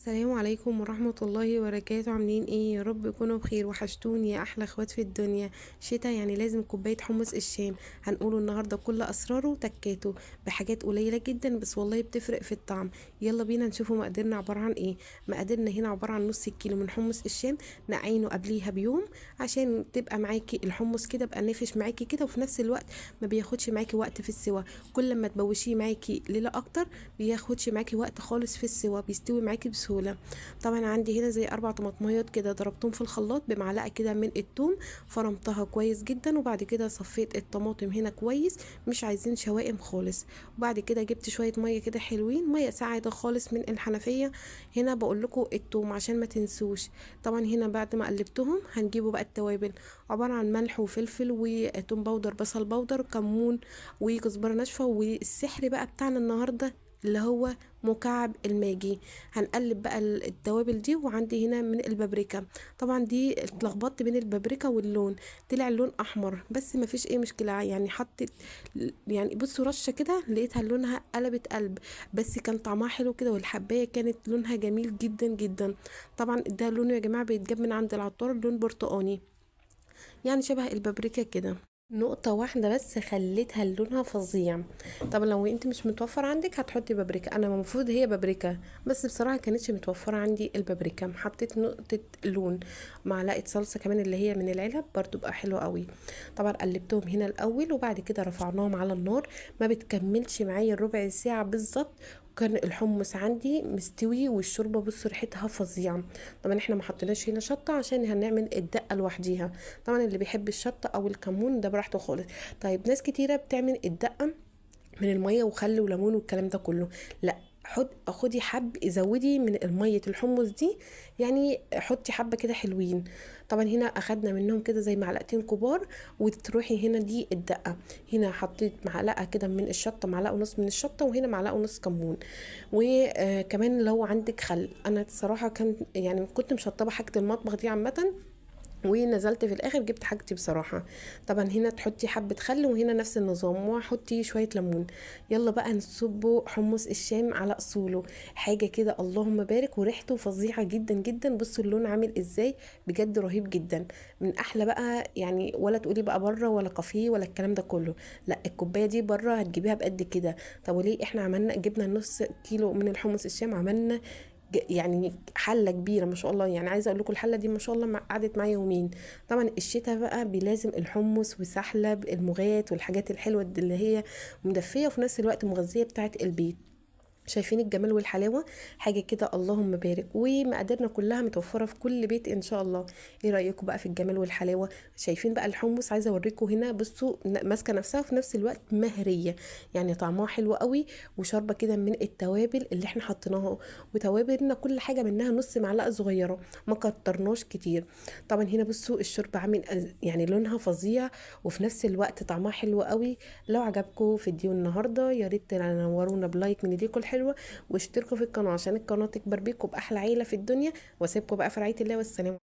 السلام عليكم ورحمة الله وبركاته. عاملين ايه؟ يا رب تكونوا بخير. وحشتوني يا احلى اخوات في الدنيا. شتا يعني لازم كوباية حمص الشام. هنقوله النهاردة كل اسراره وتكاته بحاجات قليلة جدا، بس والله بتفرق في الطعم. يلا بينا نشوفوا مقاديرنا عبارة عن ايه. مقاديرنا هنا عبارة عن نص كيلو من حمص الشام، نقعينه قبليها بيوم عشان تبقى معاكي الحمص كده بقى نافش معاكي كده، وفي نفس الوقت ما بياخدش معاكي وقت في السوا. كل ما تبوشيه معاكي ليلة اكتر بياخدش معاكي وقت خالص في السوا، بيستوي معاكي بسهوله. طبعا عندي هنا زي 4 طماطميات كده ضربتهم في الخلاط بمعلقه كده من التوم، فرمتها كويس جدا، وبعد كده صفيت الطماطم هنا كويس، مش عايزين شوائم خالص. وبعد كده جبت شويه ميه كده حلوين، ميه ساقعه خالص من الحنفيه. هنا بقول لكم التوم عشان ما تنسوش. طبعا هنا بعد ما قلبتهم هنجيبوا بقى التوابل، عباره عن ملح وفلفل وتوم باودر، بصل باودر، كمون، وكزبره ناشفه، والسحر بقى بتاعنا النهارده اللي هو مكعب الماجي. هنقلب بقى التوابل دي. وعندي هنا من البابريكا، طبعا دي اتلخبطت بين البابريكا واللون، طلع اللون احمر، بس ما فيش اي مشكله يعني. حطيت يعني بصوا رشه كده لقيتها لونها قلبت قلب، بس كان طعمها حلو كده، والحبايه كانت لونها جميل جدا جدا. طبعا ده لونه يا جماعه بيتجاب من عند العطار، لون برتقاني يعني شبه البابريكا كده. نقطة واحدة بس خليتها لونها فظيع. طب لو انت مش متوفر عندك هتحطي بابريكا، انا المفروض هي بابريكا، بس بصراحة كانتش متوفرة عندي البابريكا، حطيت نقطة لون. معلقة صلصة كمان اللي هي من العلب برضو بقى حلوة قوي. طبعا قلبتهم هنا الاول، وبعد كده رفعناهم على النار، ما بتكملش معايا ربع ساعة بالظبط. كان الحمص عندي مستوي، والشوربه بصوا ريحتها فظيعه. طبعا احنا ما حطيناش هنا شطه عشان هنعمل الدقه لوحديها. طبعا اللي بيحب الشطه او الكمون ده براحته خالص. طيب ناس كتيره بتعمل الدقه من الميه وخل وليمون والكلام ده كله، لا، خدي زودي من الميه الحمص دي، يعني حطي حبه كده حلوين. طبعا هنا اخدنا منهم كده زي معلقتين كبار، وتروحي هنا دي الدقه. هنا حطيت معلقه كده من الشطه، معلقه ونص من الشطه، وهنا معلقه ونص كمون. وكمان لو عندك خل، انا الصراحه كان يعني كنت مشطبه حاجه المطبخ دي عامه، ونزلت في الاخر جبت حاجتي بصراحه. طبعا هنا تحطي حبه خل، وهنا نفس النظام، وحطي شويه ليمون. يلا بقى نصبه حمص الشام على اصوله، حاجه كده اللهم بارك، وريحته فظيعه جدا جدا. بصوا اللون عامل ازاي، بجد رهيب جدا. من احلى بقى يعني، ولا تقولي بقى بره ولا كافيه ولا الكلام ده كله، لا، الكوبايه دي بره هتجيبيها بقد كده. طب وليه احنا عملنا جبنا نص كيلو من الحمص الشام، عملنا يعني حله كبيره ما شاء الله. يعني عايزه اقول لكم الحله دي ما شاء الله قعدت معايا يومين. طبعا الشتاء بقى بيلازم الحمص وسحلب المغات والحاجات الحلوه دي اللي هي مدفيه وفي نفس الوقت مغذيه بتاعه البيت. شايفين الجمال والحلاوه، حاجه كده اللهم بارك، ومقاديرنا كلها متوفره في كل بيت ان شاء الله. ايه رايكم بقى في الجمال والحلاوه؟ شايفين بقى الحمص، عايزه اوريكم هنا بصوا ماسكه نفسها وفي نفس الوقت مهريه، يعني طعمها حلو قوي. وشاربه كده من التوابل اللي احنا حطيناها، وتوابلنا كل حاجه منها نص معلقه صغيره، ما كترناش كتير. طبعا هنا بصوا الشوربه عامل يعني لونها فظيع، وفي نفس الوقت طعمها حلو قوي. لو عجبكم فيديو النهارده يا ريت تنورونا بلايك من ايديكم الحلوه، واشتركوا في القناه عشان القناه تكبر بيكم باحلى عيله في الدنيا. واسيبكم بقى في رعايه الله، والسلام.